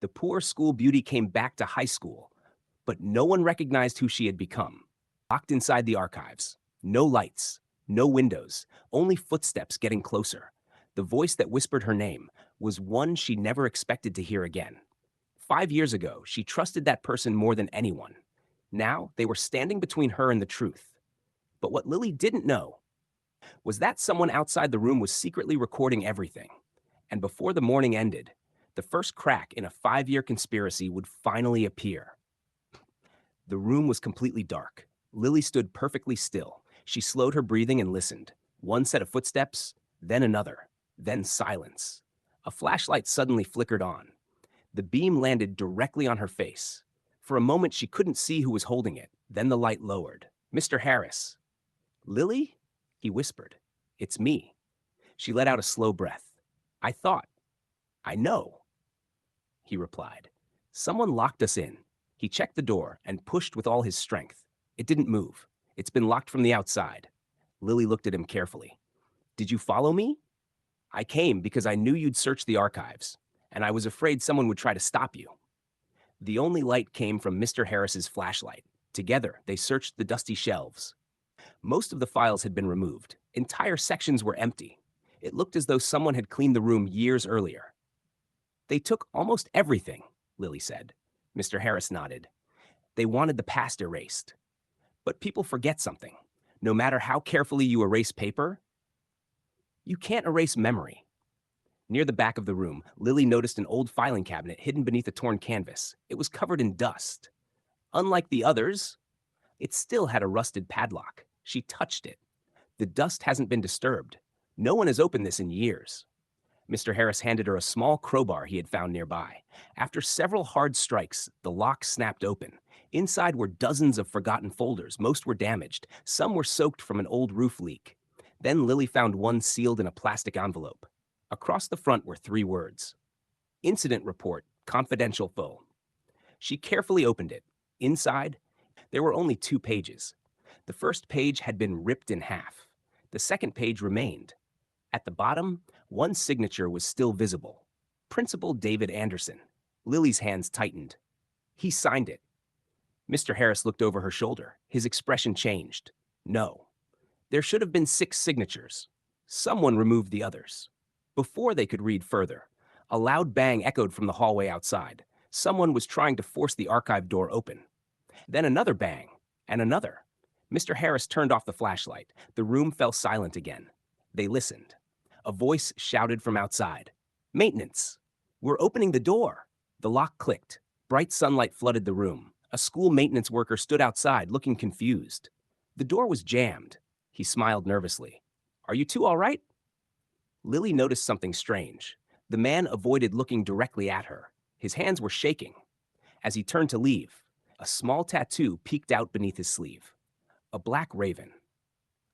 The poor school beauty came back to high school, but no one recognized who she had become. Locked inside the archives. No lights, no windows, only footsteps getting closer. The voice that whispered her name was one she never expected to hear again. 5 years ago, she trusted that person more than anyone. Now, they were standing between her and the truth. But what Lily didn't know was that someone outside the room was secretly recording everything. And before the morning ended, the first crack in a 5-year conspiracy would finally appear. The room was completely dark. Lily stood perfectly still. She slowed her breathing and listened. One set of footsteps, then another, then silence. A flashlight suddenly flickered on. The beam landed directly on her face. For a moment, she couldn't see who was holding it. Then the light lowered. "Mr. Harris." "Lily?" he whispered. "It's me." She let out a slow breath. "I thought. I know," he replied. "Someone locked us in." He checked the door and pushed with all his strength. It didn't move. "It's been locked from the outside." Lily looked at him carefully. "Did you follow me?" "I came because I knew you'd search the archives, and I was afraid someone would try to stop you." The only light came from Mr. Harris's flashlight. Together, they searched the dusty shelves. Most of the files had been removed. Entire sections were empty. It looked as though someone had cleaned the room years earlier. "They took almost everything," Lily said. Mr. Harris nodded. "They wanted the past erased. But people forget something. No matter how carefully you erase paper, you can't erase memory." Near the back of the room, Lily noticed an old filing cabinet hidden beneath a torn canvas. It was covered in dust. Unlike the others, it still had a rusted padlock. She touched it. "The dust hasn't been disturbed. No one has opened this in years." Mr. Harris handed her a small crowbar he had found nearby. After several hard strikes, the lock snapped open. Inside were dozens of forgotten folders. Most were damaged. Some were soaked from an old roof leak. Then Lily found one sealed in a plastic envelope. Across the front were 3 words: "Incident Report, Confidential Full." She carefully opened it. Inside, there were only 2 pages. The first page had been ripped in half. The second page remained. At the bottom, one signature was still visible: Principal David Anderson. Lily's hands tightened. He signed it. Mr. Harris looked over her shoulder. His expression changed. "No. There should have been 6 signatures. Someone removed the others." Before they could read further, a loud bang echoed from the hallway outside. Someone was trying to force the archive door open. Then another bang, and another. Mr. Harris turned off the flashlight. The room fell silent again. They listened. A voice shouted from outside. "Maintenance! We're opening the door!" The lock clicked. Bright sunlight flooded the room. A school maintenance worker stood outside, looking confused. The door was jammed. He smiled nervously. "Are you two all right?" Lily noticed something strange. The man avoided looking directly at her. His hands were shaking. As he turned to leave, a small tattoo peeked out beneath his sleeve. A black raven.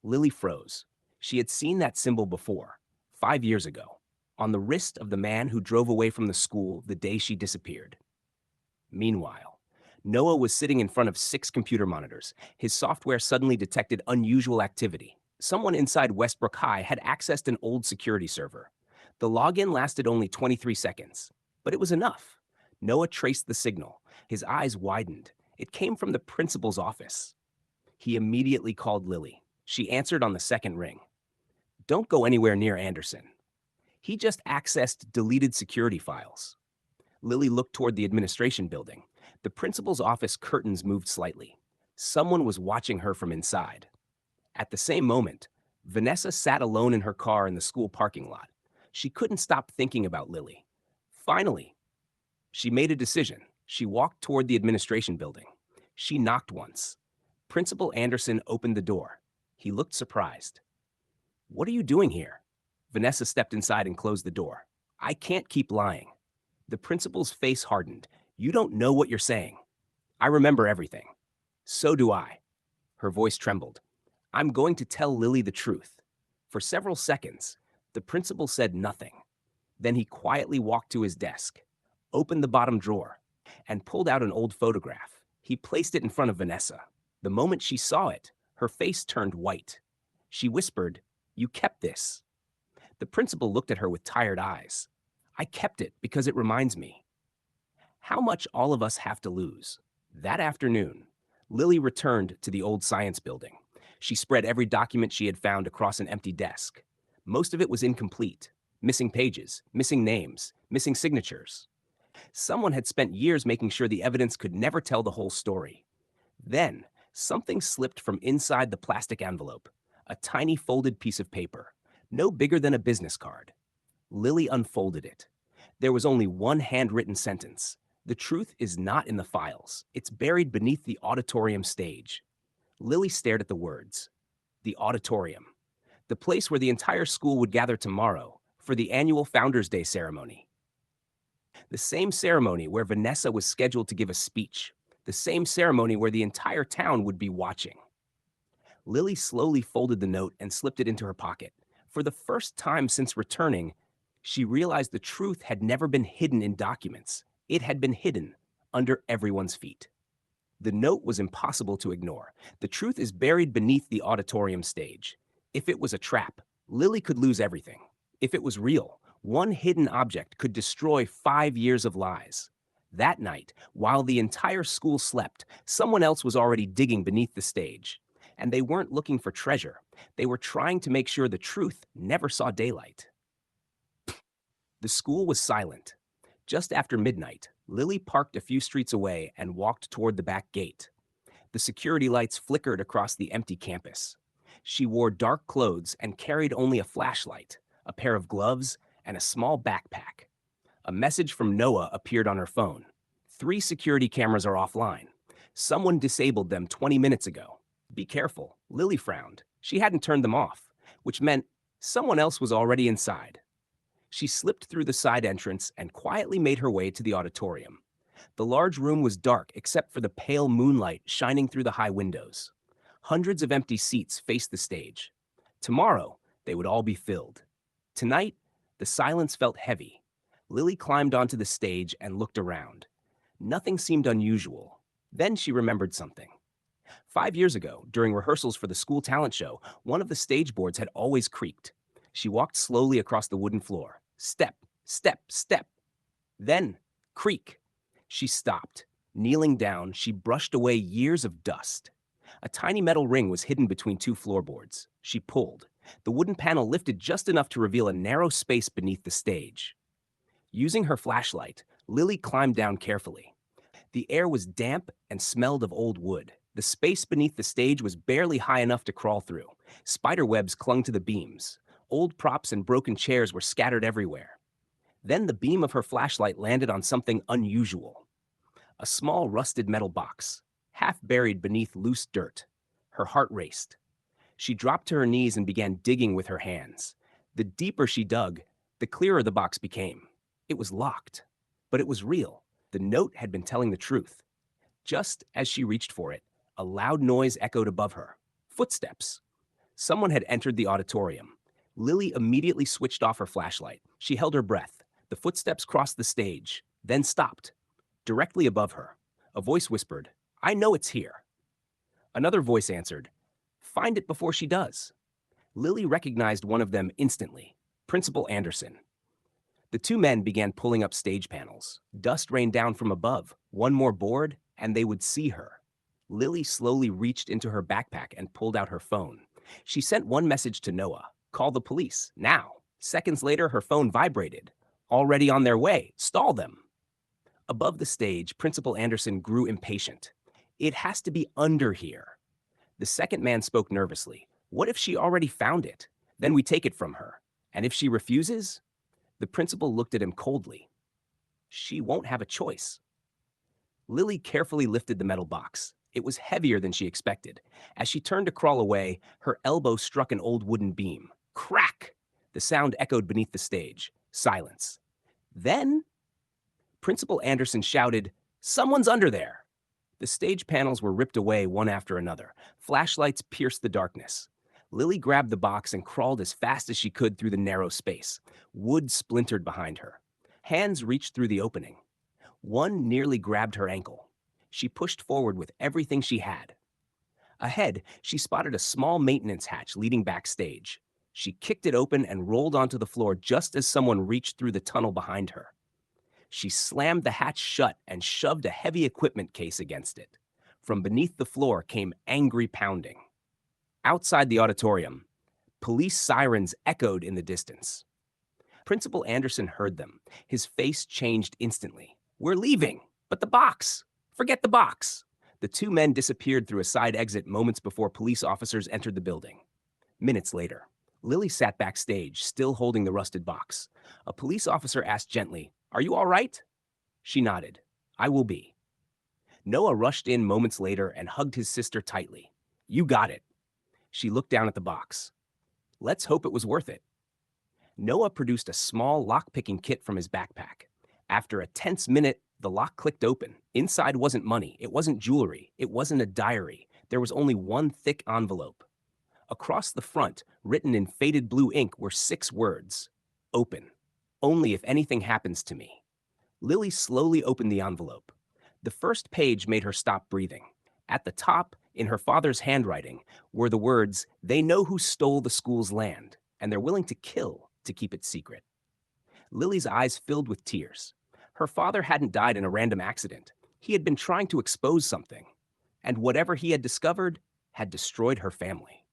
Lily froze. She had seen that symbol before, 5 years ago, on the wrist of the man who drove away from the school the day she disappeared. Meanwhile, Noah was sitting in front of 6 computer monitors. His software suddenly detected unusual activity. Someone inside Westbrook High had accessed an old security server. The login lasted only 23 seconds, but it was enough. Noah traced the signal. His eyes widened. It came from the principal's office. He immediately called Lily. She answered on the second ring. "Don't go anywhere near Anderson. He just accessed deleted security files." Lily looked toward the administration building. The principal's office curtains moved slightly. Someone was watching her from inside. At the same moment, Vanessa sat alone in her car in the school parking lot. She couldn't stop thinking about Lily. Finally, she made a decision. She walked toward the administration building. She knocked once. Principal Anderson opened the door. He looked surprised. "What are you doing here?" Vanessa stepped inside and closed the door. "I can't keep lying." The principal's face hardened. "You don't know what you're saying." "I remember everything." "So do I." Her voice trembled. "I'm going to tell Lily the truth." For several seconds, the principal said nothing. Then he quietly walked to his desk, opened the bottom drawer, and pulled out an old photograph. He placed it in front of Vanessa. The moment she saw it, her face turned white. She whispered, "You kept this." The principal looked at her with tired eyes. "I kept it because it reminds me." How much all of us have to lose. That afternoon, Lily returned to the old science building. She spread every document she had found across an empty desk. Most of it was incomplete, missing pages, missing names, missing signatures. Someone had spent years making sure the evidence could never tell the whole story. Then, something slipped from inside the plastic envelope, a tiny folded piece of paper, no bigger than a business card. Lily unfolded it. There was only one handwritten sentence. The truth is not in the files. It's buried beneath the auditorium stage. Lily stared at the words. The auditorium. The place where the entire school would gather tomorrow for the annual Founders' Day ceremony. The same ceremony where Vanessa was scheduled to give a speech. The same ceremony where the entire town would be watching. Lily slowly folded the note and slipped it into her pocket. For the first time since returning, she realized the truth had never been hidden in documents. It had been hidden under everyone's feet. The note was impossible to ignore. The truth is buried beneath the auditorium stage. If it was a trap, Lily could lose everything. If it was real, one hidden object could destroy 5 years of lies. That night, while the entire school slept, someone else was already digging beneath the stage. And they weren't looking for treasure. They were trying to make sure the truth never saw daylight. The school was silent. Just after midnight, Lily parked a few streets away and walked toward the back gate. The security lights flickered across the empty campus. She wore dark clothes and carried only a flashlight, a pair of gloves, and a small backpack. A message from Noah appeared on her phone. 3 security cameras are offline. Someone disabled them 20 minutes ago. Be careful, Lily frowned. She hadn't turned them off, which meant someone else was already inside. She slipped through the side entrance and quietly made her way to the auditorium. The large room was dark except for the pale moonlight shining through the high windows. Hundreds of empty seats faced the stage. Tomorrow, they would all be filled. Tonight, the silence felt heavy. Lily climbed onto the stage and looked around. Nothing seemed unusual. Then she remembered something. 5 years ago, during rehearsals for the school talent show, one of the stage boards had always creaked. She walked slowly across the wooden floor. Step, step, step. Then, creak. She stopped. Kneeling down, she brushed away years of dust. A tiny metal ring was hidden between 2 floorboards. She pulled. The wooden panel lifted just enough to reveal a narrow space beneath the stage. Using her flashlight, Lily climbed down carefully. The air was damp and smelled of old wood. The space beneath the stage was barely high enough to crawl through. Spider webs clung to the beams. Old props and broken chairs were scattered everywhere. Then the beam of her flashlight landed on something unusual. A small rusted metal box, half buried beneath loose dirt. Her heart raced. She dropped to her knees and began digging with her hands. The deeper she dug, the clearer the box became. It was locked, but it was real. The note had been telling the truth. Just as she reached for it, a loud noise echoed above her. Footsteps. Someone had entered the auditorium. Lily immediately switched off her flashlight. She held her breath. The footsteps crossed the stage, then stopped. Directly above her, a voice whispered, "I know it's here." Another voice answered, "Find it before she does." Lily recognized one of them instantly, Principal Anderson. The 2 men began pulling up stage panels. Dust rained down from above. One more board, and they would see her. Lily slowly reached into her backpack and pulled out her phone. She sent one message to Noah, "Call the police, now." Seconds later, her phone vibrated. "Already on their way. Stall them." Above the stage, Principal Anderson grew impatient. "It has to be under here." The second man spoke nervously. "What if she already found it? Then we take it from her. And if she refuses?" The principal looked at him coldly. "She won't have a choice." Lily carefully lifted the metal box. It was heavier than she expected. As she turned to crawl away, her elbow struck an old wooden beam. Crack! The sound echoed beneath the stage. Silence. Then, Principal Anderson shouted, "Someone's under there!" The stage panels were ripped away one after another. Flashlights pierced the darkness. Lily grabbed the box and crawled as fast as she could through the narrow space. Wood splintered behind her. Hands reached through the opening. One nearly grabbed her ankle. She pushed forward with everything she had. Ahead, she spotted a small maintenance hatch leading backstage. She kicked it open and rolled onto the floor just as someone reached through the tunnel behind her. She slammed the hatch shut and shoved a heavy equipment case against it. From beneath the floor came angry pounding. Outside the auditorium, police sirens echoed in the distance. Principal Anderson heard them. His face changed instantly. "We're leaving, but the box! Forget the box!" The two men disappeared through a side exit moments before police officers entered the building. Minutes later, Lily sat backstage, still holding the rusted box. A police officer asked gently, "Are you all right?" She nodded. "I will be." Noah rushed in moments later and hugged his sister tightly. "You got it." She looked down at the box. "Let's hope it was worth it." Noah produced a small lock-picking kit from his backpack. After a tense minute, the lock clicked open. Inside wasn't money, it wasn't jewelry, it wasn't a diary. There was only one thick envelope. Across the front, written in faded blue ink, were 6 words. "Open. Only if anything happens to me." Lily slowly opened the envelope. The first page made her stop breathing. At the top, in her father's handwriting, were the words, "They know who stole the school's land, and they're willing to kill to keep it secret." Lily's eyes filled with tears. Her father hadn't died in a random accident. He had been trying to expose something, and whatever he had discovered had destroyed her family.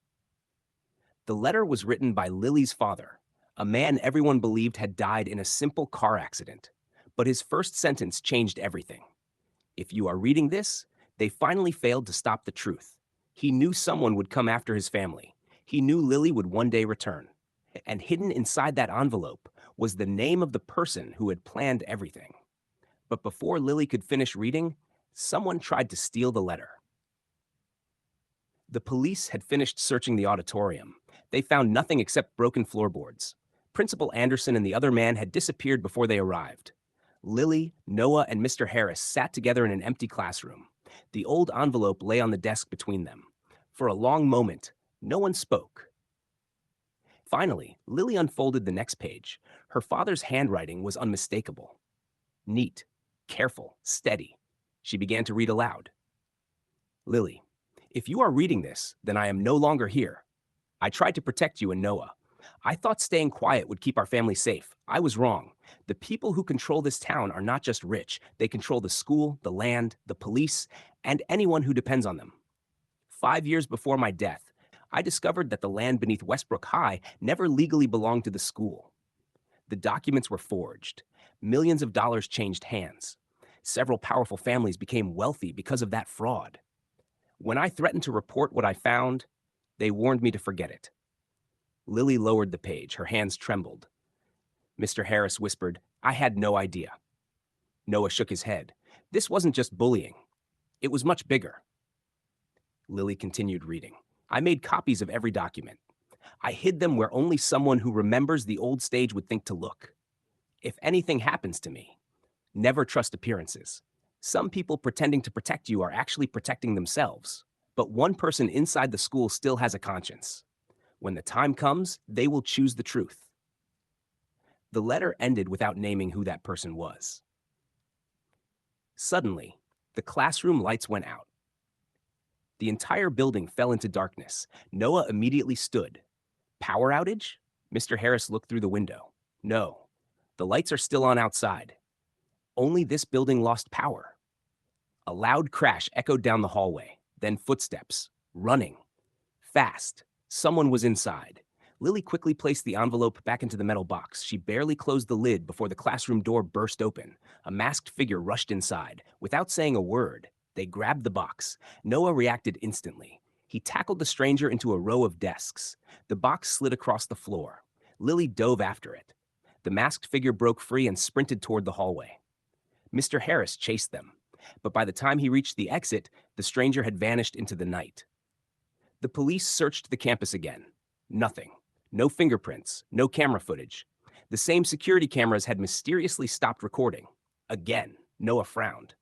The letter was written by Lily's father, a man everyone believed had died in a simple car accident. But his first sentence changed everything. "If you are reading this, they finally failed to stop the truth. He knew someone would come after his family. He knew Lily would one day return. And hidden inside that envelope was the name of the person who had planned everything." But before Lily could finish reading, someone tried to steal the letter. The police had finished searching the auditorium. They found nothing except broken floorboards. Principal Anderson and the other man had disappeared before they arrived. Lily, Noah, and Mr. Harris sat together in an empty classroom. The old envelope lay on the desk between them. For a long moment, no one spoke. Finally, Lily unfolded the next page. Her father's handwriting was unmistakable. Neat, careful, steady. She began to read aloud. "Lily, if you are reading this, then I am no longer here. I tried to protect you and Noah. I thought staying quiet would keep our family safe. I was wrong. The people who control this town are not just rich. They control the school, the land, the police, and anyone who depends on them. 5 years before my death, I discovered that the land beneath Westbrook High never legally belonged to the school. The documents were forged. Millions of dollars changed hands. Several powerful families became wealthy because of that fraud. When I threatened to report what I found, they warned me to forget it." Lily lowered the page. Her hands trembled. Mr. Harris whispered, "I had no idea." Noah shook his head. "This wasn't just bullying. It was much bigger." Lily continued reading. "I made copies of every document. I hid them where only someone who remembers the old stage would think to look. If anything happens to me, never trust appearances. Some people pretending to protect you are actually protecting themselves. But one person inside the school still has a conscience. When the time comes, they will choose the truth." The letter ended without naming who that person was. Suddenly, the classroom lights went out. The entire building fell into darkness. Noah immediately stood. "Power outage?" Mr. Harris looked through the window. "No, the lights are still on outside. Only this building lost power." A loud crash echoed down the hallway, then footsteps, running, fast. Someone was inside. Lily quickly placed the envelope back into the metal box. She barely closed the lid before the classroom door burst open. A masked figure rushed inside. Without saying a word, they grabbed the box. Noah reacted instantly. He tackled the stranger into a row of desks. The box slid across the floor. Lily dove after it. The masked figure broke free and sprinted toward the hallway. Mr. Harris chased them, but by the time he reached the exit, the stranger had vanished into the night. The police searched the campus again. Nothing. No fingerprints, no camera footage. The same security cameras had mysteriously stopped recording. Again, Noah frowned.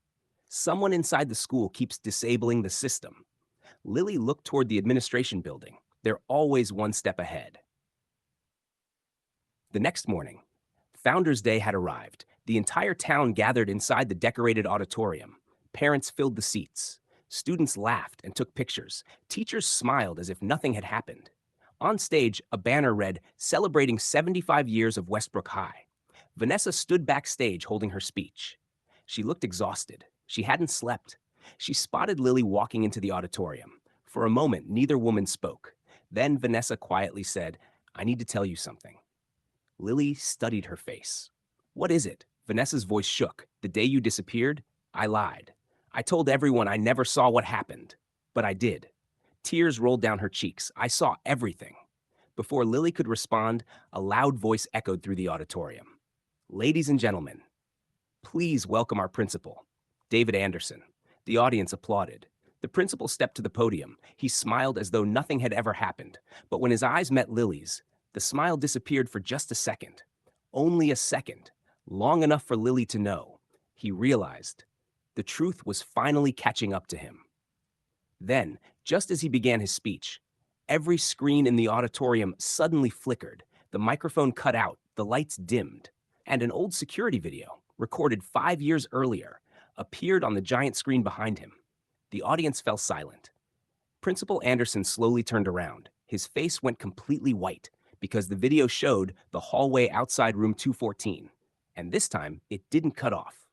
Someone inside the school keeps disabling the system. Lily looked toward the administration building. They're always one step ahead. The next morning, Founders Day had arrived. The entire town gathered inside the decorated auditorium. Parents filled the seats. Students laughed and took pictures. Teachers smiled as if nothing had happened. On stage, a banner read, "Celebrating 75 years of Westbrook High." Vanessa stood backstage holding her speech. She looked exhausted. She hadn't slept. She spotted Lily walking into the auditorium. For a moment, neither woman spoke. Then Vanessa quietly said, "I need to tell you something." Lily studied her face. "What is it?" Vanessa's voice shook. "The day you disappeared, I lied. I told everyone I never saw what happened. But I did." Tears rolled down her cheeks. "I saw everything." Before Lily could respond, a loud voice echoed through the auditorium. "Ladies and gentlemen, please welcome our principal, David Anderson." The audience applauded. The principal stepped to the podium. He smiled as though nothing had ever happened. But when his eyes met Lily's, the smile disappeared for just a second. Only a second, long enough for Lily to know. He realized the truth was finally catching up to him. Then, just as he began his speech, every screen in the auditorium suddenly flickered, the microphone cut out, the lights dimmed, and an old security video, recorded 5 years earlier, appeared on the giant screen behind him. The audience fell silent. Principal Anderson slowly turned around. His face went completely white because the video showed the hallway outside room 214. And this time, it didn't cut off.